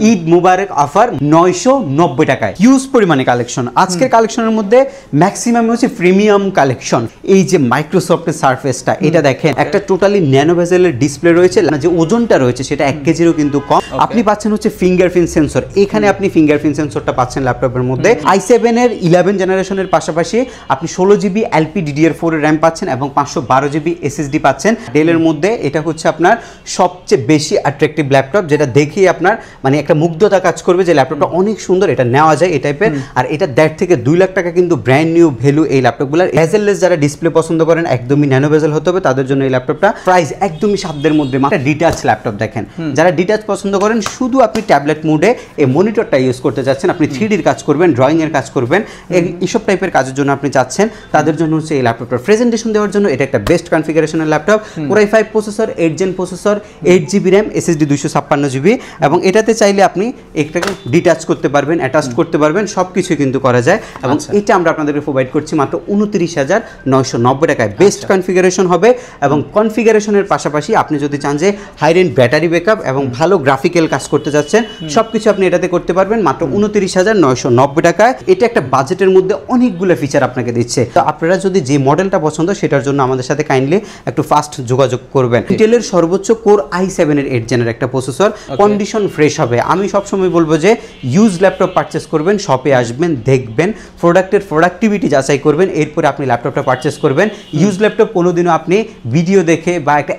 ঈদ মুবারক offer 990 টাকায় huge পরিমাণে collection. আজকের কালেকশনের মধ্যে ম্যাক্সিমাম হচ্ছে প্রিমিয়াম কালেকশন। এই যে মাইক্রোসফটের সারফেসটা, এটা দেখেন একটা টোটালি ন্যানো ভেজেলের ডিসপ্লে রয়েছে, যে ওজনটা রয়েছে সেটা 1 কেজিরও কিন্তু কম। আপনি পাচ্ছেন হচ্ছে ফিঙ্গারপ্রিন্ট সেন্সর, এখানে আপনি ফিঙ্গারপ্রিন্ট সেন্সরটা পাচ্ছেন ল্যাপটপের মধ্যে। i7 এর 11 জেনারেশনের পাশাপাশি আপনি 16 জিবি LPDDR4 এর র্যাম পাচ্ছেন এবং 512 জিবি SSD পাচ্ছেন। ডেলের মধ্যে এটা হচ্ছে আপনার সবচেয়ে বেশি অ্যাট্রাকটিভ ল্যাপটপ, যেটা দেখেই আপনার মানে একটা মুগ্ধতা কাজ করবে যে ল্যাপটপটা অনেক সুন্দর, এটা নেওয়া যায় এই টাইপের। আর এটা 1.5 থেকে 2 লাখ টাকা কিন্তু ব্র্যান্ড নিউ ভ্যালু এই ল্যাপটপগুলোর। ভেজেললেস যারা ডিসপ্লে পছন্দ করেন, একদমই ন্যানো ভেজেল হতে হবে তাদের জন্য এই ল্যাপটপটা। প্রাইস একদমই সাধ্যের মধ্যে, মাত্র ডিটাচ ল্যাপটপ দেখেন। যারা ডিটাচ পছন্দ করেন, শুধু আপনি ট্যাবলেট মোডে এই মনিটরটা ইউজ করতে চাচ্ছেন, আপনি 3D এর কাজ করবেন, ড্রয়িং এর কাজ করবেন, এইসব টাইপের কাজের জন্য আপনি চাচ্ছেন, তাদের জন্য হচ্ছে এই ল্যাপটপটার প্রেজেন্টেশন দেওয়ার জন্য এটা একটা বেস্ট কনফিগারেশনের laptop. Core i5 processor, 8 gen processor, 8 GB RAM, SSD 256 GB, এবং এটাতে চাইলে আপনি একটাকে ডিটাচ করতে পারবেন, অ্যাটাচ করতে পারবেন, সবকিছু কিন্তু করা যায়। এবং এটা আমরা আপনাদেরকে প্রোভাইড করছি মাত্র 29,990 টাকায়। বেস্ট কনফিগারেশন হবে, এবং কনফিগারেশনের পাশাপাশি আপনি যদি চান যে হাই রেঞ্জ ব্যাটারি ব্যাকআপ এবং ভালো গ্রাফিক্যাল কাজ করতে যাচ্ছেন, সবকিছু আপনি এটাতে করতে পারবেন মাত্র 29,990 টাকায়। এটা একটা বাজেটের মধ্যে অনেকগুলো ফিচার আপনাকে দিচ্ছে। তো আপনারা যদি যে মডেলটা পছন্দ সেটার জন্য আমাদের সাথে কাইন্ডলি একটু ফাস্ট যোগাযোগ করবেন। ইন্টেলের সর্বোচ্চ কোর i7 এর 8 জেনের একটা প্রসেসর, কন্ডিশন ফ্রেশ হবে। আমি সবসময় বলবো যে ইউজ ল্যাপটপ পারচেস করবেন, শপে আসবেন, দেখবেন, প্রোডাক্টের প্রোডাক্টিভিটি যাচাই করবেন, এরপরে আপনি ল্যাপটপটা পারচেস করবেন। ইউজ ল্যাপটপ কোনোদিনও আপনি ভিডিও দেখে বা একটা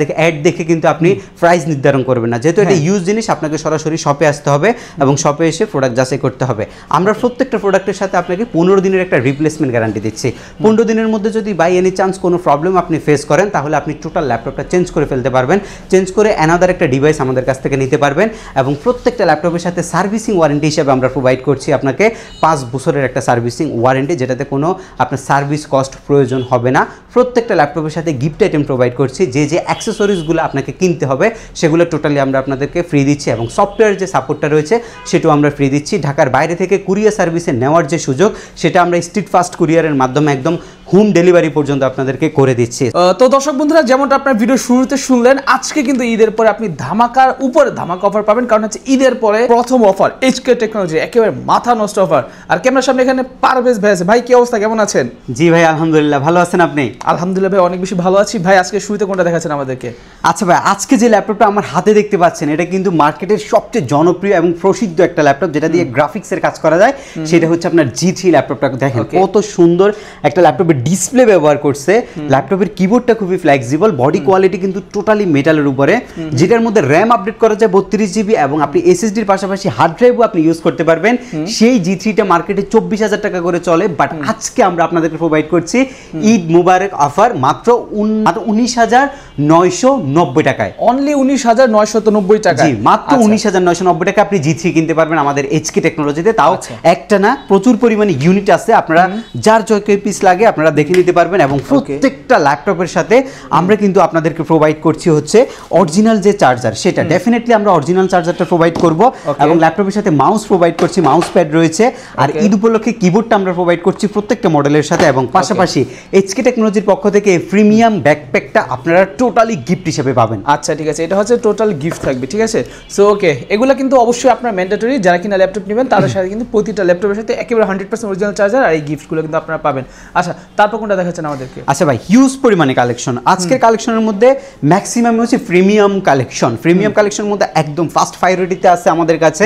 দেখে অ্যাড দেখে কিন্তু আপনি প্রাইস নির্ধারণ করবেন না, যেহেতু এটা ইউজ জিনিস। আপনাকে সরাসরি শপে আসতে হবে এবং শপে এসে প্রোডাক্ট যাচাই করতে হবে। আমরা প্রত্যেকটা প্রোডাক্টের সাথে আপনাকে 15 দিনের একটা রিপ্লেসমেন্ট গ্যারান্টি দিচ্ছি। 15 দিনের মধ্যে যদি বাই এনি চান্স কোনো প্রবলেম আপনি ফেস করেন, তাহলে আপনি টোটাল ল্যাপটপটা চেঞ্জ করে ফেলতে পারবেন, চেঞ্জ করে অ্যানাদার একটা ডিভাইস আমাদের কাছ থেকে নিতে পারবেন। এবং প্রত্যেকটা ল্যাপটপের সাথে সার্ভিসিং ওয়ারেন্টি হিসেবে আমরা প্রোভাইড করছি আপনাকে 5 বছরের একটা সার্ভিসিং ওয়ারেন্টি, যেটাতে কোনো আপনার সার্ভিস কস্ট প্রয়োজন হবে না। প্রত্যেকটা ল্যাপটপের সাথে গিফট আইটেম প্রোভাইড করছি, যে অ্যাক্সেসরিজগুলো আপনাকে কিনতে হবে সেগুলো টোটালি আমরা আপনাদেরকে ফ্রি দিচ্ছি, এবং সফটওয়্যার যে সাপোর্টটা রয়েছে সেটাও আমরা ফ্রি দিচ্ছি। ঢাকার বাইরে থেকে কুরিয়ার সার্ভিসে নেওয়ার যে সুযোগ, সেটা আমরা স্ট্রিট ফাস্ট কুরিয়ারের মাধ্যমে একদম হোম ডেলিভারি পর্যন্ত আপনাদেরকে করে দিচ্ছি। তো দর্শক বন্ধুরা, যেমনটা আপনার ভিডিও শুরুতে শুনলেন, আজকে কিন্তু ঈদের পরে আপনি ধামাকার উপরে ধামাকা অফার পাবেন, কারণ হচ্ছে ঈদের পরে প্রথম অফার HK টেকনোলজি, একেবারে মাথা নষ্ট অফার। আর ক্যামেরার সামনে এখানে পারভেজ ভাই আছে। ভাই কি অবস্থা, কেমন আছেন? জি ভাই, আলহামদুলিল্লাহ, ভালো আছেন আপনি? আলহামদুলিল্লাহ ভাই, অনেক বেশি ভালো আছি। ভাই আজকে শুরুতে কোনটা দেখাচ্ছেন আমাদেরকে? আচ্ছা ভাই, আজকে যে ল্যাপটপটা আমার হাতে দেখতে পাচ্ছেন, এটা কিন্তু মার্কেটের সবচেয়ে জনপ্রিয় এবং প্রসিদ্ধ একটা ল্যাপটপ, যেটা দিয়ে গ্রাফিক্সের কাজ করা যায়। সেটা হচ্ছে আপনার G3 ল্যাপটপটা। দেখেন কত সুন্দর একটা ল্যাপটপের ডিসপ্লে ব্যবহার করছে। ল্যাপটপের কিবোর্ডটা খুবই ফ্লেক্সিবল, বডি কোয়ালিটি কিন্তু টোটালি মেটালের উপরে, যেটার মধ্যে র্যাম আপডেট করা যায় 32 জিবি, এবং আপনি SSD এর পাশাপাশি হার্ড ড্রাইভও আপনি ইউজ করতে পারবেন। সেই G3টা মার্কেটে 24,000 টাকা করে চলে, বাট আজকে আমরা আপনাদেরকে প্রোভাইড করছি ঈদ মুবারক অফার মাত্র 19,990 টাকায়। অনলি 19,990 টাকা। জি, মাত্র 19,990 টাকা আপনি G3 কিনতে পারবেন আমাদের HK টেকনোলজিতে। তাও একটা না, প্রচুর পরিমাণে ইউনিট আছে, আপনারা যার জয় পিস লাগে আপনারা দেখে নিতে পারবেন। এবং প্রত্যেকটা ল্যাপটপের সাথে আমরা কিন্তু আপনাদেরকে প্রোভাইড করছি হচ্ছে অরিজিনাল যে চার্জার, সেটা ডেফিনেটলি আমরা অরিজিনাল চার্জারটা প্রোভাইড করব, এবং ল্যাপটপের সাথে মাউস প্রোভাইড করছি, মাউস প্যাড রয়েছে, আর ঈদ উপলক্ষে কিবোর্ডটা আমরা প্রোভাইড করছি প্রত্যেকটা মডেলের সাথে। এবং পাশাপাশি HK টেকনোলজির পক্ষ থেকে প্রিমিয়াম ব্যাকপ্যাকটা আপনারা টোটালি গিফট হিসেবে পাবেন। আচ্ছা ঠিক আছে, এটা হচ্ছে টোটাল গিফট থাকবে, ঠিক আছে। সো ওকে, এগুলো কিন্তু অবশ্যই আপনার ম্যান্ডেটরি, যারা কিনা ল্যাপটপ নেবেন তাদের সাথে কিন্তু প্রতিটা ল্যাপটপের সাথে একেবারে 100% অরিজিনাল চার্জার, আর এই গিফটগুলো কিন্তু আপনারা পাবেন। আচ্ছা, তারপর কোনটা দেখাচ্ছেন আমাদেরকে? আচ্ছা ভাই, হিউজ পরিমাণে কালেকশন। আজকের কালেকশনের মধ্যে ম্যাক্সিমাম হচ্ছে প্রিমিয়াম কালেকশন। প্রিমিয়াম কালেকশনের মধ্যে একদম ফার্স্ট প্রায়োরিটিতে আছে আমাদের কাছে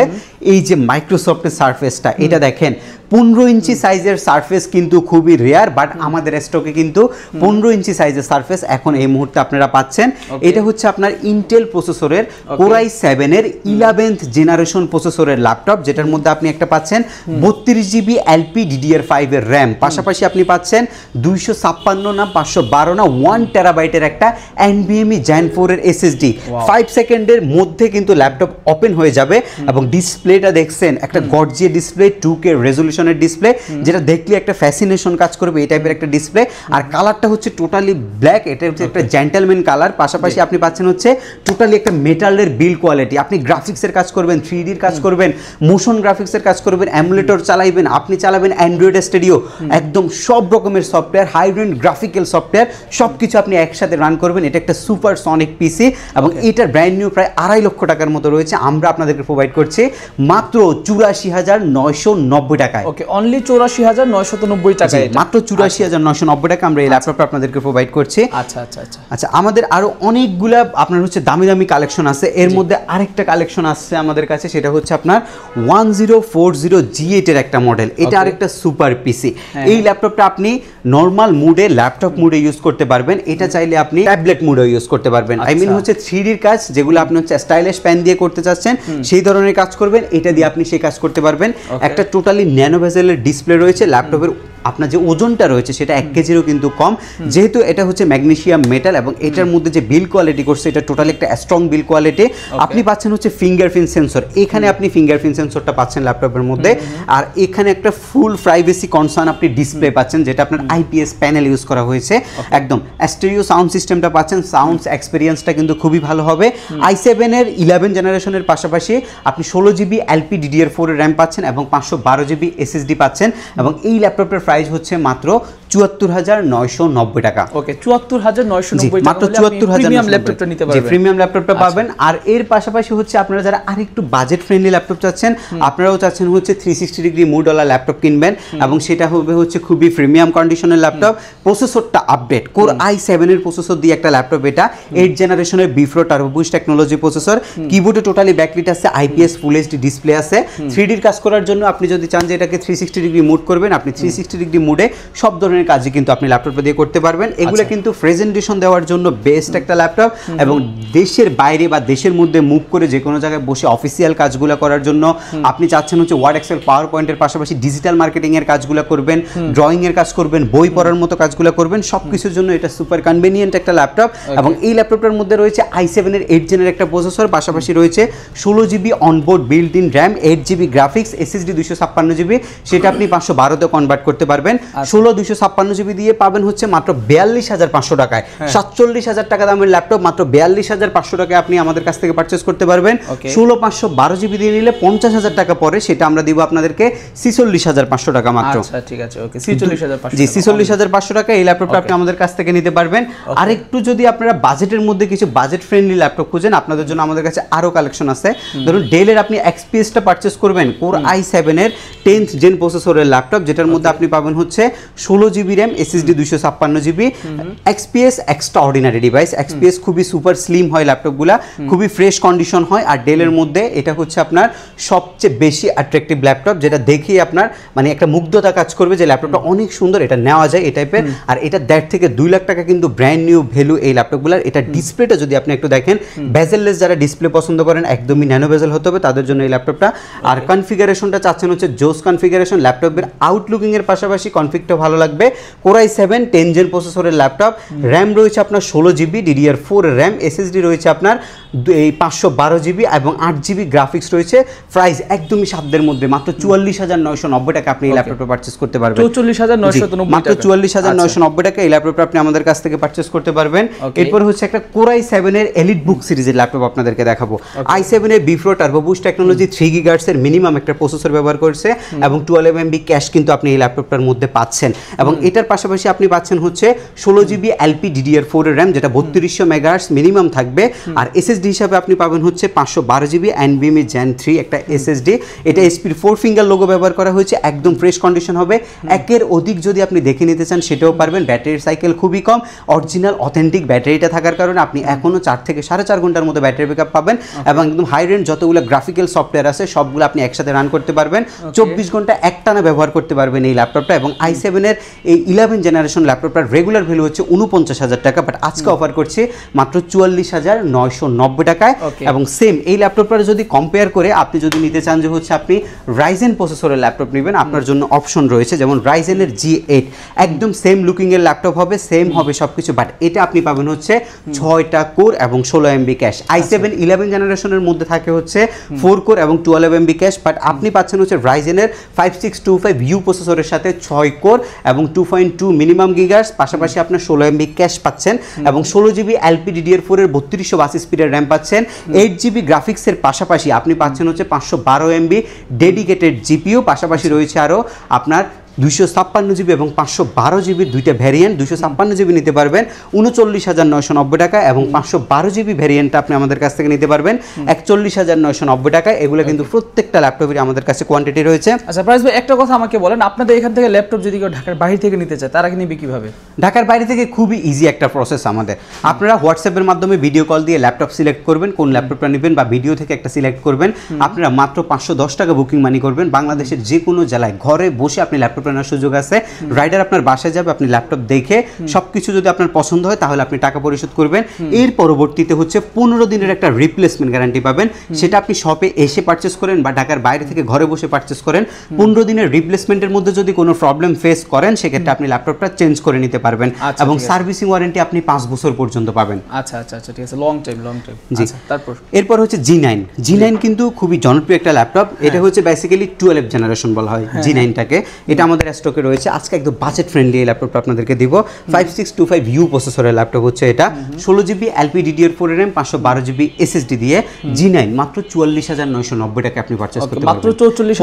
এই যে মাইক্রোসফটের সারফেসটা। এটা দেখেন 15 ইঞ্চি সাইজের সারফেস কিন্তু খুবই রেয়ার, বাট আমাদের স্টকে কিন্তু 15 ইঞ্চি সাইজের সারফেস এখন এই মুহূর্তে আপনারা পাচ্ছেন। এটা হচ্ছে আপনার ইন্টেল প্রসেসরের Core i7 এর 11th জেনারেশন প্রসেসরের ল্যাপটপ, যেটার মধ্যে আপনি একটা পাচ্ছেন 32 জিবি LPDDR5 এর র্যাম, পাশাপাশি আপনি পাচ্ছেন 256 না 512 না 1 টেরাবাইটের একটা NVMe Gen 4 এর SSD। 5 সেকেন্ডের মধ্যে কিন্তু ল্যাপটপ ওপেন হয়ে যাবে, এবং ডিসপ্লেটা দেখছেন একটা গর্জিয়াস ডিসপ্লে, 2K রেজোলিউশন ডেফিনিশনের ডিসপ্লে, যেটা দেখলে একটা ফ্যাসিনেশন কাজ করবে এই টাইপের একটা ডিসপ্লে। আর কালারটা হচ্ছে টোটালি ব্ল্যাক, এটা হচ্ছে একটা জেন্টলম্যান কালার। পাশাপাশি আপনি পাচ্ছেন হচ্ছে টোটালি একটা মেটালের বিল কোয়ালিটি। আপনি গ্রাফিক্সের কাজ করবেন, 3Dর কাজ করবেন, মোশন গ্রাফিক্সের কাজ করবেন, এমুলেটর চালাইবেন, আপনি চালাবেন অ্যান্ড্রয়েড স্টুডিও, একদম সব রকমের সফটওয়্যার, হাই রেন্ড গ্রাফিক্যাল সফটওয়্যার সব কিছু আপনি একসাথে রান করবেন। এটা একটা সুপার সনিক পিসি এবং এটার ব্র্যান্ড নিউ প্রায় 2.5 লক্ষ টাকার মতো রয়েছে। আমরা আপনাদেরকে প্রোভাইড করছি মাত্র 84,990 টাকায়। ওকে, অনলি 84,990 টাকায়, মাত্র 84,990 টাকা আমরা এই ল্যাপটপটা আপনাদেরকে প্রোভাইড করছি। আচ্ছা আচ্ছা আচ্ছা আচ্ছা, আমাদের আরো অনেকগুলা আপনার হচ্ছে দামি দামি কালেকশন আছে। এর মধ্যে আরেকটা কালেকশন আসছে আমাদের কাছে, সেটা হচ্ছে আপনার 1040 G8 এর একটা মডেল। এটা আরেকটা সুপার পিসি। এই ল্যাপটপটা আপনি নরমাল মুডে, ল্যাপটপ মুডে ইউজ করতে পারবেন। এটা চাইলে আপনি ট্যাবলেট মুডেও ইউজ করতে পারবেন। আই মিন হচ্ছে 3Dর কাজ যেগুলো আপনি হচ্ছে স্টাইলিশ পেন দিয়ে করতে চাচ্ছেন সেই ধরনের কাজ করবেন, এটা দিয়ে আপনি সেই কাজ করতে পারবেন। একটা টোটালি ন্যানো ভেজেলের ডিসপ্লে রয়েছে। ল্যাপটপের আপনার যে ওজনটা রয়েছে সেটা 1 কেজিরও কিন্তু কম, যেহেতু এটা হচ্ছে ম্যাগনেসিয়াম মেটাল এবং এটার মধ্যে যে বিল কোয়ালিটি করছে এটা টোটালি একটা স্ট্রং বিল কোয়ালিটি। আপনি পাচ্ছেন হচ্ছে ফিঙ্গারপ্রিন্ট সেন্সর, এখানে আপনি ফিঙ্গারপ্রিন্ট সেন্সরটা পাচ্ছেন ল্যাপটপের মধ্যে। আর এখানে একটা ফুল প্রাইভেসি কনসার্ন আপনি ডিসপ্লে পাচ্ছেন, যেটা আপনার আইপিএস প্যানেল ইউজ করা হয়েছে। একদম স্টেরিও সাউন্ড সিস্টেমটা পাচ্ছেন, সাউন্ড এক্সপিরিয়েন্সটা কিন্তু খুবই ভালো হবে। i7 এর 11 জেনারেশনের পাশাপাশি আপনি 16GB LPDDR4 এর র্যাম পাচ্ছেন এবং 512GB SSD পাচ্ছেন। এবং এই ল্যাপটপের প্রাইস হচ্ছে মাত্র 74,990 টাকা। ওকে, 74,990 টাকা মাত্র 74,000 প্রিমিয়াম ল্যাপটপটা নিতে পারবেন। প্রিমিয়াম ল্যাপটপটা পাবেন। আর এর পাশাপাশি হচ্ছে আপনারা যারা আরেকটু বাজেট ফ্রেন্ডলি ল্যাপটপ চাচ্ছেন, আপনারাও চাচ্ছেন হচ্ছে 360 ডিগ্রি মুড ওয়ালা ল্যাপটপ কিনবেন এবং সেটা হবে হচ্ছে খুবই প্রিমিয়াম কন্ডিশনের ল্যাপটপ। প্রসেসরটা আপডেট, কোর i7 এর প্রসেসর দিয়ে একটা ল্যাপটপ। এটা 8 জেনারেশনের B4 turbo boost technology processor. কিবোর্ডে টোটালি ব্যাকলিট আছে, IPS ফুল এইচডি ডিসপ্লে আছে। 3Dর কাজ করার জন্য আপনি যদি চান যে এটাকে 360 ডিগ্রি মুড করবেন, আপনি 360 ডিগ্রি মুডে সব ধরনের কাজই কিন্তু আপনি ল্যাপটপে দিয়ে করতে পারবেন। এগুলো কিন্তু প্রেজেন্টেশন দেওয়ার জন্য বেস্ট একটা ল্যাপটপ এবং দেশের বাইরে বা দেশের মধ্যে মুভ করে যে কোনো জায়গায় বসে অফিসিয়াল কাজগুলো করার জন্য আপনি চাচ্ছেন হচ্ছে ওয়ার্ড, এক্সেল, পাওয়ার পয়েন্টের পাশাপাশি ডিজিটাল মার্কেটিং এর কাজগুলো করবেন, ড্রয়িং এর কাজ করবেন, বই পড়ার মতো কাজগুলো করবেন, সবকিছুর জন্য এটা সুপার কনভেনিয়েন্ট একটা ল্যাপটপ। এবং এই ল্যাপটপটার মধ্যে রয়েছে i7 এর 8 জেনের একটা প্রসেসর, পাশাপাশি রয়েছে 16GB onboard built in RAM, 8GB graphics, SSD 256GB, সেটা আপনি 512 তে কনভার্ট করতে পারবেন। 16 256GB দিয়ে পাবেন হচ্ছে মাত্র 42,500 টাকায়। 47,000 টাকা দামের ল্যাপটপ মাত্র 42,500 টাকায় আপনি আমাদের কাছ থেকে পারচেজ করতে পারবেন। 16 512GB দিয়ে নিলে 50,000 টাকা পরে, সেটা আমরা দিব আপনাদেরকে 46,500 টাকা মাত্র। আচ্ছা ঠিক আছে, ওকে, 46,500। জি, 46,500 টাকা এই ল্যাপটপটা আপনি আমাদের কাছ থেকে নিতে পারবেন। আরেকটু যদি আপনারা বাজেটের মধ্যে কিছু বাজেট ফ্রেন্ডলি ল্যাপটপ খুঁজেন, আপনাদের জন্য আমাদের কাছে আরো কালেকশন আছে। ধরুন ডেলের আপনি XPS-টা পারচেজ করবেন, কোর i7 এর 10th জেন প্রসেসরের ল্যাপটপ, যেটার মধ্যে আপনি পাবেন হচ্ছে 16GB RAM, SSD 256GB। XPS extra ordinary device. XPS খুবই সুপার স্লিম হয় ল্যাপটপগুলা, খুবই ফ্রেশ কন্ডিশন হয়। আর ডেলের মধ্যে এটা হচ্ছে আপনার সবচেয়ে বেশি অ্যাট্রাকটিভ ল্যাপটপ, যেটা দেখেই আপনার মানে একটা মুগ্ধতা কাজ করবে যে ল্যাপটপটা অনেক সুন্দর, এটা নেওয়া যায় এই টাইপের। আর এটা 1.5 থেকে 2 লাখ টাকা কিন্তু ব্র্যান্ড নিউ ভ্যালু এই ল্যাপটপগুলোর। এটা ডিসপ্লেটা যদি আপনি একটু দেখেন, বেজেললেস যারা ডিসপ্লে পছন্দ করেন, একদমই ন্যানো বেজেল হতে হবে তাদের জন্য এই ল্যাপটপটা। আর কনফিগারেশনটা চাচ্ছেন হচ্ছে জোস কনফিগারেশন, ল্যাপটপের আউটলুকিং এর পাশাপাশি কনফিগটা ভালো লাগবে। কোর i7 10 জেন প্রসেসরের ল্যাপটপ, র্যাম রয়েছে আপনার 16GB DDR4 র্যাম, SSD রয়েছে আপনার 512GB এবং 8GB গ্রাফিক্স রয়েছে। প্রাইস একদমই সাধ্যের মধ্যে, মাত্র 44,990 টাকা আপনি এই ল্যাপটপটা পারচেজ করতে পারবেন। 44,990 মাত্র 44,990 টাকা এই ল্যাপটপটা আপনি আমাদের কাছ থেকে পারচেজ করতে পারবেন। এরপর হচ্ছে একটা কোর i7 এর এলিট বুক সিরিজের ল্যাপটপ আপনাদেরকে দেখাবো। i7 এর B4 turbo boost technology 3 GHz এর মিনিমাম একটা প্রসেসর ব্যবহার করছে এবং 12MB ক্যাশ কিন্তু আপনি এই ল্যাপটপটার মধ্যে পাচ্ছেন। এবং এটার পাশাপাশি আপনি পাচ্ছেন হচ্ছে 16GB LPDDR4 এর র্যাম, যেটা 3200 মেগাহার্টজ মিনিমাম থাকবে। আর SSD হিসাবে আপনি পাবেন হচ্ছে 512GB NVMe Gen 3 একটা SSD। এটা SP-র 4 ফিঙ্গার লোগো ব্যবহার করা হয়েছে, একদম ফ্রেশ কন্ডিশন হবে। একের অধিক যদি আপনি দেখে নিতে চান সেটাও পারবেন। ব্যাটারির সাইকেল খুবই কম, অরিজিনাল অথেন্টিক ব্যাটারিটা থাকার কারণে আপনি এখনো 4 থেকে 4.5 ঘন্টার মধ্যে ব্যাটারি ব্যাকআপ পাবেন। এবং একদম হাই রেঞ্জ যতগুলো গ্রাফিক্যাল সফটওয়্যার আছে সবগুলো আপনি একসাথে রান করতে পারবেন। 24 ঘন্টা একটানা ব্যবহার করতে পারবেন এই ল্যাপটপটা। এবং i7 এর এই 11 জেনারেশন ল্যাপটপটার রেগুলার ভ্যালু হচ্ছে 49,000 টাকা, বাট আজকে অফার করছি মাত্র 44,990 টাকায়। এবং সেম এই ল্যাপটপটা যদি কম্পেয়ার করে আপনি যদি নিতে চান যে হচ্ছে আপনি রাইজেন প্রসেসরের ল্যাপটপ নেবেন, আপনার জন্য অপশন রয়েছে, যেমন রাইজেনের G8 একদম সেম লুকিং এর ল্যাপটপ হবে, সেম হবে সবকিছু, বাট এটা আপনি পাবেন হচ্ছে 6টা কোর এবং 16 MB ক্যাশ। i7 11 জেনারেশনের মধ্যে থাকে হচ্ছে 4 কোর এবং 12 MB ক্যাশ, বাট আপনি পাচ্ছেন হচ্ছে রাইজেনের 5625U প্রসেসরের সাথে 6 কোর এবং 2.2 মিনিমাম গিগার্স, পাশাপাশি আপনার 16 MB ক্যাশ পাচ্ছেন এবং 16GB LPDDR4 এর 3282 স্পিডের র্যাম পাচ্ছেন। 8GB গ্রাফিক্সের পাশাপাশি আপনি পাচ্ছেন হচ্ছে 512 MB ডেডিকেটেড জিপিইউ, পাশাপাশি রয়েছে আরও আপনার 256GB এবং 512GB দুইটা ভ্যারিয়েন্ট। 256GB নিতে পারবেন 39,990 টাকা এবং 512GB ভ্যারিয়েন্টটা আপনি আমাদের কাছ থেকে নিতে পারবেন 41,990 টাকা। এগুলো কিন্তু প্রত্যেকটা ল্যাপটপেরই আমাদের কাছে কোয়ান্টিটি রয়েছে। আচ্ছা প্রাইস ভাই, একটা কথা আমাকে বলেন, আপনাদের এখান থেকে ল্যাপটপ যদি কেউ ঢাকার বাইরে থেকে নিতে চায় তারা কি নিবে কিভাবে? ঢাকার বাইরে থেকে খুবই ইজি একটা প্রসেস আমাদের। আপনারা হোয়াটসঅ্যাপের মাধ্যমে ভিডিও কল দিয়ে ল্যাপটপ সিলেক্ট করবেন, কোন ল্যাপটপটা নেবেন বা ভিডিও থেকে একটা সিলেক্ট করবেন। আপনারা মাত্র 510 টাকা বুকিং মানি করবেন। বাংলাদেশের যে কোনো জেলায় ঘরে বসে আপনি ল্যাপটপ নেওয়ার সুযোগ আছে। রাইডার আপনার বাসায় যাবে, আপনি ল্যাপটপ দেখে সবকিছু যদি আপনার পছন্দ হয় তাহলে আপনি টাকা পরিশোধ করবেন। এর পরবর্তীতে হচ্ছে 15 দিনের একটা রিপ্লেসমেন্ট গ্যারান্টি পাবেন। সেটা আপনি শপে এসে পারচেস করেন বা ঢাকার বাইরে থেকে ঘরে বসে পারচেস করেন, 15 দিনের রিপ্লেসমেন্টের মধ্যে যদি কোনো প্রবলেম ফেস করেন সেক্ষেত্রে আপনি ল্যাপটপটা চেঞ্জ করে নিতে পারবেন এবং সার্ভিসিং ওয়ারেন্টি আপনি 5 বছর পর্যন্ত পাবেন। আচ্ছা আচ্ছা আচ্ছা, ঠিক আছে, লং টাইম। জি, তারপর এরপর হচ্ছে G9 কিন্তু খুবই জনপ্রিয় একটা ল্যাপটপ। এটা হচ্ছে বেসিক্যালি 12 জেনারেশন বলা হয় G9টাকে। এটা আমাদের স্টকে রয়েছে। আজকে একদম বাজেট ফ্রেন্ডলি এই ল্যাপটপটা আপনাদেরকে দিব। 5625U প্রসেসরের ল্যাপটপ হচ্ছে এটা, 16GB LPDDR4 RAM 512GB SSD দিয়ে G9 মাত্র 44,990 টাকা আপনি পারচেজ করতে পারবেন। মাত্র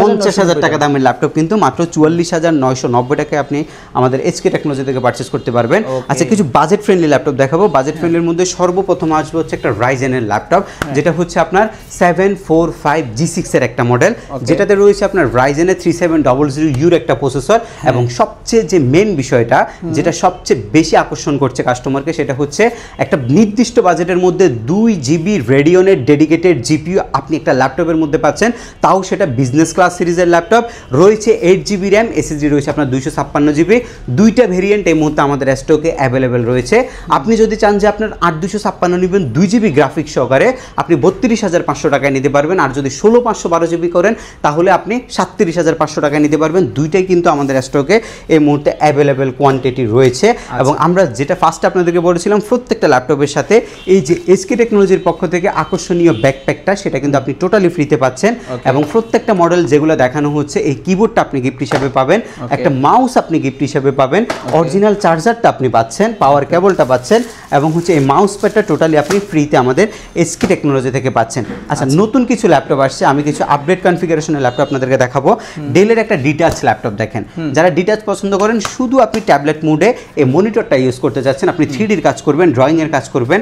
50,000 টাকা দামের ল্যাপটপ কিন্তু মাত্র 44,990 টাকায় আপনি আমাদের HK টেকনোলজি থেকে পারচেজ করতে পারবেন। আচ্ছা, কিছু বাজেট ফ্রেন্ডলি ল্যাপটপ দেখাবো। বাজেট ফ্রেন্ডলির মধ্যে সর্বপ্রথম আসবে হচ্ছে একটা রাইজেনের ল্যাপটপ, যেটা হচ্ছে আপনার 745G6 এর একটা মডেল, যেটাতে রয়েছে আপনার রাইজেনের 3700U এর একটা প্রসেসর এবং সবচেয়ে যে মেন বিষয়টা যেটা সবচেয়ে বেশি আকর্ষণ করছে কাস্টমারকে, সেটা হচ্ছে একটা নির্দিষ্ট বাজেটের মধ্যে 2GB রেডিয়নের ডেডিকেটেড জিপিইউ আপনি একটা ল্যাপটপের মধ্যে পাচ্ছেন, তাও সেটা বিজনেস ক্লাস সিরিজের ল্যাপটপ। রয়েছে 8GB র্যাম, এসএসডি রয়েছে আপনার 256GB। দুইটা ভেরিয়েন্ট এই মুহূর্তে আমাদের স্টকে অ্যাভেলেবেল রয়েছে। আপনি যদি চান যে আপনার 8256 নেবেন 2GB গ্রাফিক্স সহকারে, আপনি 32,500 টাকায় নিতে পারবেন। আর যদি 16/512GB করেন তাহলে আপনি 37,500 টাকায় নিতে পারবেন। দুইটাই কিন্তু আমাদের স্টকে এই মুহূর্তে অ্যাভেলেবেল কোয়ান্টিটি রয়েছে। এবং আমরা যেটা ফার্স্ট আপনাদেরকে বলেছিলাম, প্রত্যেকটা ল্যাপটপের সাথে এই যে এসকে টেকনোলজির পক্ষ থেকে আকর্ষণীয় ব্যাকপ্যাকটা, সেটা কিন্তু আপনি টোটালি ফ্রিতে পাচ্ছেন। এবং প্রত্যেকটা মডেল যেগুলো দেখানো হচ্ছে, এই কিবোর্ডটা আপনি গিফট হিসাবে পাবেন, একটা মাউস আপনি গিফট হিসাবে পাবেন, অরিজিনাল চার্জারটা আপনি পাচ্ছেন, পাওয়ার কেবলটা পাচ্ছেন এবং হচ্ছে এই মাউস প্যাডটা টোটালি আপনি ফ্রিতে আমাদের এসকে টেকনোলজি থেকে পাচ্ছেন। আচ্ছা, নতুন কিছু ল্যাপটপ আসছে, আমি কিছু আপডেট কনফিগারেশনের ল্যাপটপ আপনাদেরকে দেখাবো। ডেলের একটা ডিটাচ ল্যাপটপ দেখেন, যারা ডিটাচ পছন্দ করেন, শুধু আপনি ট্যাবলেট মোডে এই মনিটরটা ইউজ করতে যাচ্ছেন, আপনি 3Dর কাজ করবেন, ড্রয়িংয়ের কাজ করবেন,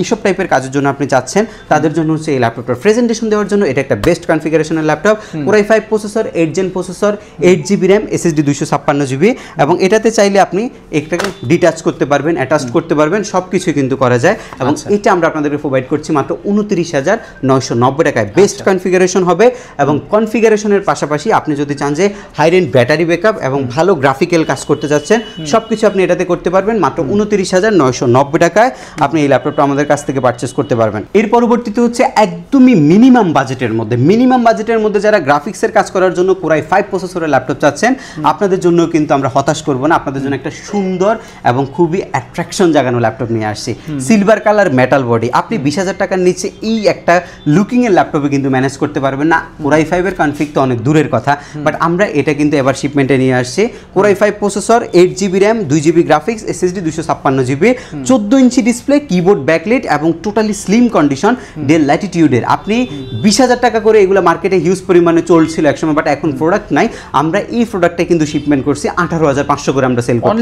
এইসব টাইপের কাজের জন্য আপনি চাচ্ছেন, তাদের জন্য হচ্ছে এই ল্যাপটপটার প্রেজেন্টেশন দেওয়ার জন্য এটা একটা বেস্ট কনফিগারেশনের laptop. Core i5 processor, 8 gen processor, 8GB RAM, SSD 256GB এবং এটাতে চাইলে আপনি এটাকে ডিটাচ করতে পারবেন, অ্যাটাচ করতে পারবেন, সব কিছুই কিন্তু করা যায়। এবং এটা আমরা আপনাদেরকে প্রোভাইড করছি মাত্র 29,990 টাকায়। বেস্ট কনফিগারেশন হবে এবং কনফিগারেশনের পাশাপাশি আপনি যদি চান যে হাই রেঞ্জ ব্যাটারি ব্যাকআপ এবং ভালো গ্রাফিক্যাল কাজ করতে যাচ্ছেন, সব কিছু আপনি এটাতে করতে পারবেন। মাত্র 29,990 টাকায় আপনি এই ল্যাপটপটা আমাদের কাছ থেকে পারচেস করতে পারবেন। এর পরবর্তীতে হচ্ছে একদমই মিনিমাম বাজেটের মধ্যে যারা গ্রাফিক্সের কাজ করার জন্য Core i5 প্রসেসরের ল্যাপটপ চাচ্ছেন, আপনাদের জন্য কিন্তু আমরা হতাশ করব না, আপনাদের জন্য একটা সুন্দর এবং খুবই অ্যাট্রাকশন জাগানো ল্যাপটপ নিয়ে আসছি। সিলভার কালার মেটাল বডি, আপনি 20,000 টাকার নিচে এই একটা লুকিং এর ল্যাপটপে কিন্তু ম্যানেজ করতে পারবেন না। Core i5 এর কনফিগ তো অনেক দূরের কথা, বাট আমরা এটা কিন্তু এবার শিপমেন্টে নিয়ে আসছি। Core i5 processor, 8GB RAM, 2GB graphics, SSD 256GB, 14 inch display, keyboard backlight এবং টোটালি স্লিম কন্ডিশন ডেল ল্যাটিটিউডের। আপনি 20,000 টাকা করে এগুলো মার্কেটে হিউজ পরিমাণে চলছিল একসময়, বাট এখন প্রোডাক্ট নাই। আমরা এই প্রোডাক্টটা কিন্তু শিপমেন্ট করছি 18,500 করে আমরা সেল করছি।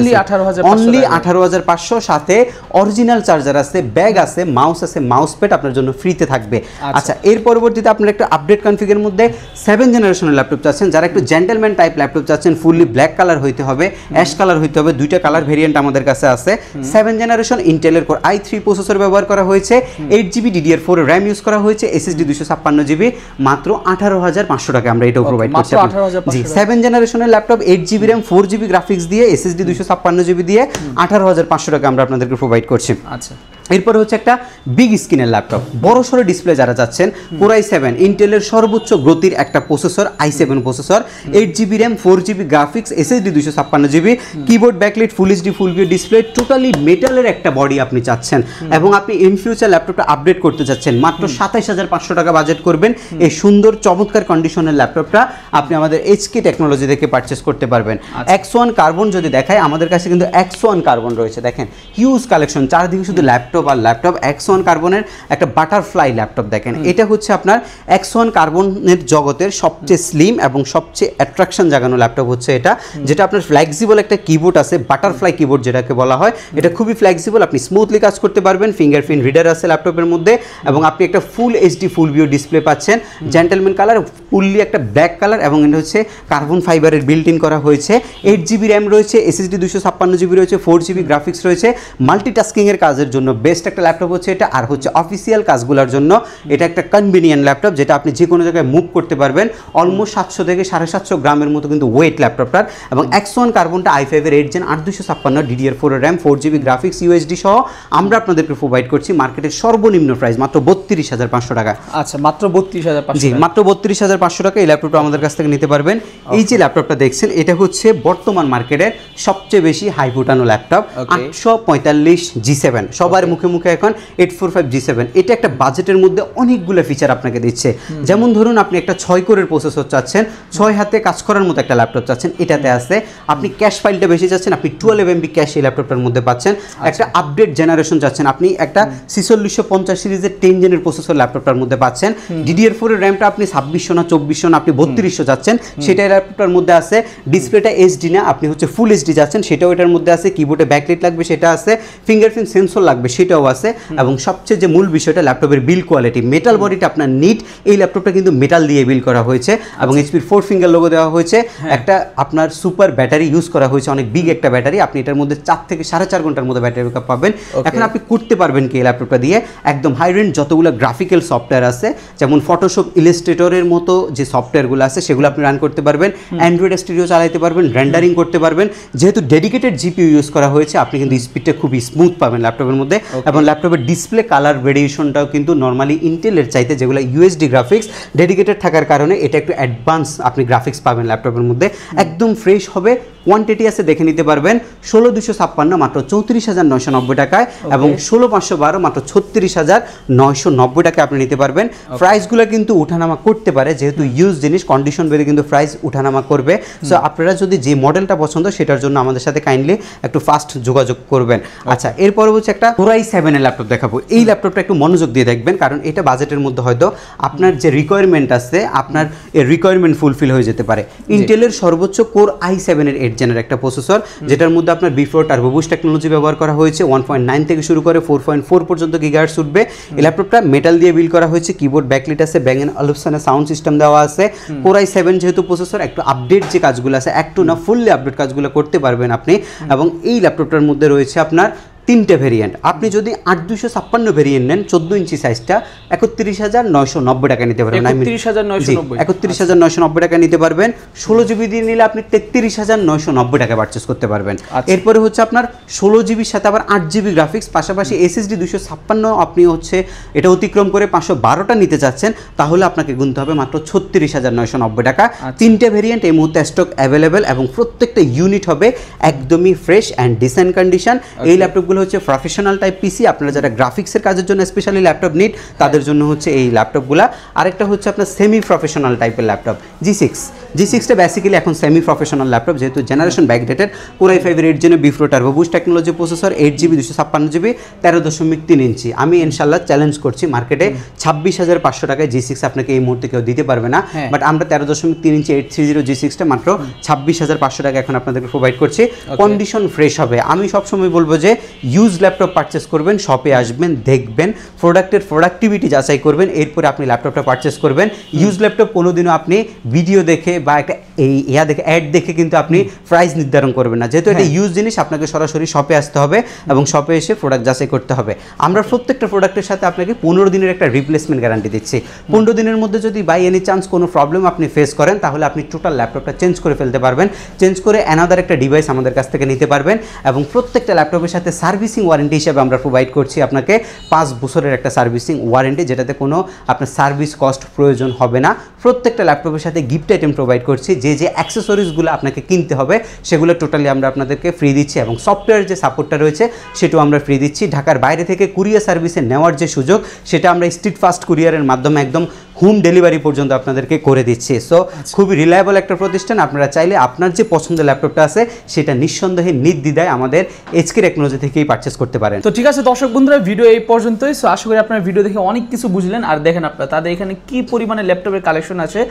অনলি 18,500, সাথে অরিজিনাল চার্জার আছে, ব্যাগ আছে, মাউস আছে, মাউস প্যাড আপনার জন্য ফ্রিতে থাকবে। আচ্ছা, এর পরবর্তীতে আপনারা একটা আপডেট কনফিগের মধ্যে 7 জেনারেশনের ল্যাপটপ চাচ্ছেন, যারা একটু জেন্টলম্যান টাইপ ল্যাপটপ চাচ্ছেন, ফুললি ব্ল্যাক কালার হইতে হবে, অ্যাশ কালার হইতে হবে, দুইটা কালার ভেরিয়েন্ট আমাদের কাছে আছে। 7 জেনারেশন ইন্টেলের Core i3 প্রসেসর ব্যবহার করা হয়েছে, 8GB DDR4 র্যাম ইউজ করা হয়েছে, SSD 256GB, মাত্র 18,500 টাকা আমরা এটাও প্রোভাইড করছি। জি, 7 জেনারেশনের laptop, 8GB RAM, 4GB graphics দিয়ে, SSD 256GB দিয়ে 18,500 টাকা আমরা আপনাদেরকে প্রোভাইড করছি। আচ্ছা, এরপরে হচ্ছে একটা বিগ স্ক্রিনের ল্যাপটপ, বড় সড়ো ডিসপ্লে যারা যাচ্ছেন, Core i7 ইন্টেলের সর্বোচ্চ গতির একটা processor, i7 processor, 8GB RAM, 4GB graphics, SSD 256GB, keyboard backlight, full HD full view display, totally মেটালের একটা বডি আপনি চাচ্ছেন এবং আপনি ইন ফিউচার ল্যাপটপটা আপডেট করতে চাচ্ছেন, মাত্র 27500 টাকা বাজেট করবেন, এই সুন্দর চমৎকার কন্ডিশনের ল্যাপটপটা আপনি আমাদের HK টেকনোলজি থেকে পারচেস করতে পারবেন। X1 কার্বন যদি দেখায়, আমাদের কাছে কিন্তু X1 কার্বন রয়েছে, দেখেন হিউজ কালেকশন, চারদিকে শুধু ল্যাপটপ আর ল্যাপটপ। X1 কার্বনের একটা বাটারফ্লাই ল্যাপটপ দেখেন, এটা হচ্ছে আপনার X1 কার্বনের জগতের সবচেয়ে স্লিম এবং সবচেয়ে অ্যাট্রাকশন জাগানো ল্যাপটপ হচ্ছে এটা, যেটা আপনার ফ্লেক্সিবল একটা কিবোর্ড আছে, বাটারফ্লাই কিবোর্ড যেটাকে বলা হয়, এটা খুবই ফ্লেক্সিবল, আপনি স্মুথলি কাজ করতে পারবেন, ফিঙ্গারপ্রিন্ট রিডার আছে ল্যাপটপের মধ্যে এবং আপনি একটা ফুল এইচডি ফুল ভিউ ডিসপ্লে পাচ্ছেন, জেন্টলম্যান কালার, ফুললি একটা ব্ল্যাক কালার এবং এটা হচ্ছে কার্বন ফাইবারের বিল্ট ইন করা হয়েছে, 8GB র্যাম রয়েছে, SSD 256GB রয়েছে, 4GB গ্রাফিক্স রয়েছে, মাল্টিটাস্কিং এর কাজের জন্য বেস্ট একটা ল্যাপটপ হচ্ছে এটা। আর হচ্ছে অফিসিয়াল কাজগুলোর জন্য এটা একটা কনভিনিয়েন্ট ল্যাপটপ, যেটা আপনি যে কোনো জায়গায় মুভ করতে পারবেন, অলমোস্ট 700 থেকে 750 গ্রামের মতো কিন্তু ওয়েট ল্যাপটপটার। এবং X1 কার্বনটা i5 এর 8 Gen 8256 DDR4 এর র্যাম, 4GB গ্রাফিক্স, USD সহ আমরা আপনাদেরকে প্রোভাইড করছি মার্কেটের সর্বনিম্ন প্রাইস মাত্র 32500 টাকা। আচ্ছা, মাত্র 32500? জি, মাত্র 32500 টাকা এই ল্যাপটপটা আমাদের কাছ থেকে নিতে পারবেন। এই যে ল্যাপটপটা দেখছেন, এটা হচ্ছে বর্তমান মার্কেটের সবচেয়ে বেশি হাই ফুটানো ল্যাপটপ, 845 G7, সবার মুখে মুখে এখন 845 G7। এটা একটা বাজেটের মধ্যে অনেকগুলো ফিচার আপনাকে দিচ্ছে, যেমন ধরুন আপনি একটা 6 কোরের প্রসেসর চাচ্ছেন, 6 হাতে কাজ করার মতো একটা ল্যাপটপ চাচ্ছেন, এটাতে আছে। আপনি ক্যাশ ফাইলটা বেশি চাচ্ছেন, আপনি 12 MB ক্যাশ এই ল্যাপটপটার মধ্যে পাচ্ছেন। একটা আপডেট জেনারেশন চাচ্ছেন, আপনি একটা 4650 সিরিজের 10 জেনের প্রসেসর ল্যাপটপটার মধ্যে পাচ্ছেন। DDR4 এর র্যামটা আপনি 2600 না 2400 না আপনি 3200 যাচ্ছেন, সেটা ল্যাপটপটার মধ্যে আছে। ডিসপ্লেটা এইচডি না, আপনি হচ্ছে ফুল এইচডি যাচ্ছেন, সেটাও এটার মধ্যে আছে। কিবোর্ডে ব্যাকলাইট লাগবে, সেটা আছে। ফিঙ্গারপ্রিন্ট সেন্সর লাগবে, সেটাও আছে। এবং সবচেয়ে যে মূল বিষয়টা, ল্যাপটপের বিল কোয়ালিটি, মেটাল বডিটা আপনার নিট, এই ল্যাপটপটা কিন্তু মেটাল দিয়ে বিল করা হয়েছে এবং এইচপির 4 ফিঙ্গার লোগো দেওয়া হয়েছে। একটা আপনার সুপার ব্যাটারি ইউজ করা হয়েছে, অনেক বিগ একটা ব্যাটারি, আপনি এটার মধ্যে 4 থেকে 4.5 ঘন্টার মধ্যে ব্যাটারি ব্যাকআপ পাবেন। এখন আপনি করতে পারবেন কি এই ল্যাপটপটা দিয়ে, একদম হাই রেঞ্জ যতগুলো গ্রাফিক্যাল সফটওয়্যার আছে, যেমন ফটোশপ, ইলাস্ট্রেটরের মতো যে সফটওয়্যারগুলো আছে সেগুলো আপনি রান করতে পারবেন, অ্যান্ড্রয়েড স্টুডিও চালাতে পারবেন, রেন্ডারিং করতে পারবেন। যেহেতু ডেডিকেটেড জিপিইউ ইউজ করা হয়েছে, আপনি কিন্তু স্পিডটা খুবই স্মুথ পাবেন ল্যাপটপের মধ্যে। এবং ল্যাপটপের ডিসপ্লে কালার ভেরিয়েশনটাও কিন্তু নর্মালি ইন্টেলের চাইতে, যেগুলো ইউএসডি গ্রাফিক্স ডেডিকেটেড থাকার কারণে এটা একটু অ্যাডভান্স আপনি গ্রাফিক্স পাবেন ল্যাপটপের মধ্যে, একদম ফ্রেশ হবে। কোয়ান্টিটি আছে দেখে নিতে পারবেন, 16256 মাত্র 34990 টাকায় এবং 16512 মাত্র 36990 টাকায় আপনি নিতে পারবেন। প্রাইসগুলো কিন্তু উঠানামা করতে পারে, যেহেতু ইউজ জিনিস, কন্ডিশন বেড়ে কিন্তু প্রাইস উঠানামা করবে। সো আপনারা যদি যে মডেলটা পছন্দ সেটার জন্য আমাদের সাথে কাইন্ডলি একটু ফাস্ট যোগাযোগ করবেন। আচ্ছা, এরপর হচ্ছে একটা Core i7 এর ল্যাপটপ দেখাবো। এই ল্যাপটপটা একটু মনোযোগ দিয়ে দেখবেন, কারণ এটা বাজেটের মধ্যে হয়তো আপনার যে রিকোয়ারমেন্ট আছে, আপনার এই রিকোয়ারমেন্ট ফুলফিল হয়ে যেতে পারে। ইন্টেলের সর্বোচ্চ Core i7 এর 8 জেনের একটা প্রসেসর, যেটার মধ্যে আপনার B4 টার্বো বুস্ট টেকনোলজি ব্যবহার করা হয়েছে। 1.9 থেকে শুরু করে 4.4 পর্যন্ত গিগাহার্টজ উঠবে। এই ল্যাপটপটা মেটাল দিয়ে বিল্ড করা হয়েছে, কিবোর্ড ব্যাকলাইট আছে, ব্যাং এন্ড অলুপসনের সাউন্ড সিস্টেম দেওয়া আছে। Core i7 যেহেতু প্রসেসর, একটু আপডেট যে কাজগুলো আছে, একটু না ফুললি আপডেট কাজগুলো করতে পারবেন আপনি। এবং এই ল্যাপটপটার মধ্যে রয়েছে আপনার 3টে ভেরিয়েন্ট। আপনি যদি 8256 ভেরিয়েন্ট নেন 14 ইঞ্চি সাইজটা, 31990 টাকা নিতে পারবেন। 31990 টাকা নিতে পারবেন। 16GB দিয়ে নিলে আপনি 33990 টাকা পারচেস করতে পারবেন। এরপরে হচ্ছে আপনার 16GB সাথে আবার 8GB গ্রাফিক্স, পাশাপাশি SSD 256 আপনি হচ্ছে এটা অতিক্রম করে 512টা নিতে চাচ্ছেন, তাহলে আপনাকে গুনতে হবে মাত্র 36990 টাকা। 3টে ভেরিয়েন্ট এই মুহূর্তে স্টক অ্যাভেলেবেল এবং প্রত্যেকটা ইউনিট হবে একদমই ফ্রেশ অ্যান্ড ডিসেন্ট কন্ডিশন। এই ল্যাপটপগুলো হচ্ছে প্রফেশনাল টাইপ পিসি, আপনারা যারা গ্রাফিক্সের কাজের জন্য স্পেশালি ল্যাপটপ নিড তাদের জন্য হচ্ছে এই ল্যাপটপগুলা। আরেকটা হচ্ছে আপনার সেমি প্রফেশনাল টাইপের ল্যাপটপ G6টা বেসিক্যালি এখন সেমি প্রফেশনাল ল্যাপটপ, যেহেতু জেনারেশন ব্যাকডেটেড। Core i5 এর 8 জেনের B4 turbo boost technology processor, 8GB 256GB 13.3 ইঞ্চি। আমি ইনশাল্লাহ চ্যালেঞ্জ করছি, মার্কেটে 26500 টাকায় G6 আপনাকে এই মুহূর্তে কেউ দিতে পারবে না, বাট আমরা 13.3 ইঞ্চি 830 G6টা মাত্র 26500 টাকা এখন আপনাদেরকে প্রোভাইড করছি। কন্ডিশন ফ্রেশ হবে। আমি সবসময় বলবো যে ইউজ ল্যাপটপ পারচেস করবেন, শপে আসবেন, দেখবেন, প্রোডাক্টের প্রোডাক্টিভিটি যাচাই করবেন, এরপরে আপনি ল্যাপটপটা পারচেস করবেন। ইউজ ল্যাপটপ কোনোদিনও আপনি ভিডিও দেখে বা একটা দেখে অ্যাড দেখে কিন্তু আপনি প্রাইস নির্ধারণ করবেন না, যেহেতু এটা ইউজ জিনিস। আপনাকে সরাসরি শপে আসতে হবে এবং শপে এসে প্রোডাক্ট যাচাই করতে হবে। আমরা প্রত্যেকটা প্রোডাক্টের সাথে আপনাকে 15 দিনের একটা রিপ্লেসমেন্ট গ্যারান্টি দিচ্ছি। 15 দিনের মধ্যে যদি বাই এনি চান্স কোনো প্রবলেম আপনি ফেস করেন, তাহলে আপনি টোটাল ল্যাপটপটা চেঞ্জ করে ফেলতে পারবেন। চেঞ্জ করে অ্যানাদার একটা ডিভাইস আমাদের কাছ থেকে নিতে পারবেন এবং প্রত্যেকটা ল্যাপটপের সাথে সার্ভিসিং ওয়ারেন্টি হিসেবে আমরা প্রোভাইড করছি আপনাকে 5 বছরের একটা সার্ভিসিং ওয়ারেন্টি, যেটাতে কোনো আপনার সার্ভিস কস্ট প্রয়োজন হবে না। প্রত্যেকটা ল্যাপটপের সাথে গিফট আইটেম প্রোভাইড করছি, যে অ্যাক্সেসরিজগুলো আপনাকে কিনতে হবে সেগুলো টোটালি আমরা আপনাদেরকে ফ্রি দিচ্ছি, এবং সফটওয়্যার যে সাপোর্টটা রয়েছে সেটাও আমরা ফ্রি দিচ্ছি। ঢাকার বাইরে থেকে কুরিয়ার সার্ভিসে নেওয়ার যে সুযোগ সেটা আমরা স্ট্রিট ফাস্ট কুরিয়ারের মাধ্যমে একদম হোম ডেলিভারি পর্যন্ত আপনাদেরকে করে দিচ্ছি। সো খুবই রিলায়েবল একটা প্রতিষ্ঠান। আপনারা চাইলে আপনার যে পছন্দের ল্যাপটপটা আছে সেটা নিঃসন্দেহে নির্দ্বিধায় আমাদের এইচকে টেকনোলজি থেকেই পারচেস করতে পারেন। তো ঠিক আছে দর্শক বন্ধুরা, ভিডিও এই পর্যন্তই। সো আশা করি আপনারা ভিডিও দেখে অনেক কিছু বুঝলেন। আর দেখেন আপনারা তাদের এখানে কি পরিমাণে ল্যাপটপের কালেকশন আছে।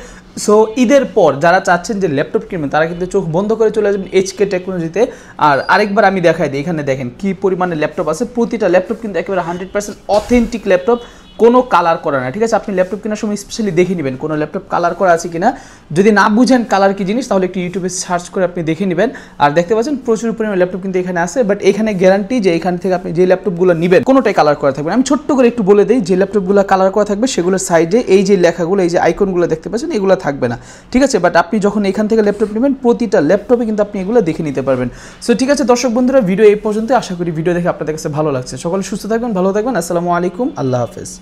সো ঈদের পর যারা চাচ্ছেন যে ল্যাপটপ কিনবেন তারা কিন্তু চোখ বন্ধ করে চলে আসবেন এইচকে টেকনোলজিতে। আর আরেকবার আমি দেখাই দিই, এখানে দেখেন কি পরিমাণে ল্যাপটপ আছে। প্রতিটা ল্যাপটপ কিন্তু একেবারে 100% অথেন্টিক ল্যাপটপ, কোনো কালার করা না। ঠিক আছে, আপনি ল্যাপটপ কেনার সময় স্পেশালি দেখে নেবেন কোনো ল্যাপটপ কালার করা আছে কিনা। যদি না বুঝেন কালার কি জিনিস তাহলে একটু ইউটিউবে সার্চ করে আপনি দেখে নেবেন। আর দেখতে পাচ্ছেন প্রচুর পরিমাণে ল্যাপটপ কিন্তু এখানে আছে, বাট এখানে গ্যারান্টি যে এখান থেকে আপনি যে ল্যাপটপগুলো নেবেন কোনোটাই কালার করা থাকবে না। আমি ছোট্ট করে একটু বলে দিই, যে ল্যাপটপগুলো কালার করা থাকবে সেগুলোর সাইডে এই যে লেখাগুলো, এই যে আইকনগুলো দেখতে পাচ্ছেন এগুলো থাকবে না। ঠিক আছে, বাট আপনি যখন এখান থেকে ল্যাপটপ নেবেন প্রতিটা ল্যাপটপে কিন্তু আপনি এগুলো দেখে নিতে পারবেন। সো ঠিক আছে দর্শক বন্ধুরা, ভিডিও এই পর্যন্ত। আশা করি ভিডিও দেখে আপনাদের কাছে ভালো লাগছে। সকলে সুস্থ থাকবেন, ভালো থাকবেন। আসসালামু আলাইকুম, আল্লাহ হাফেজ।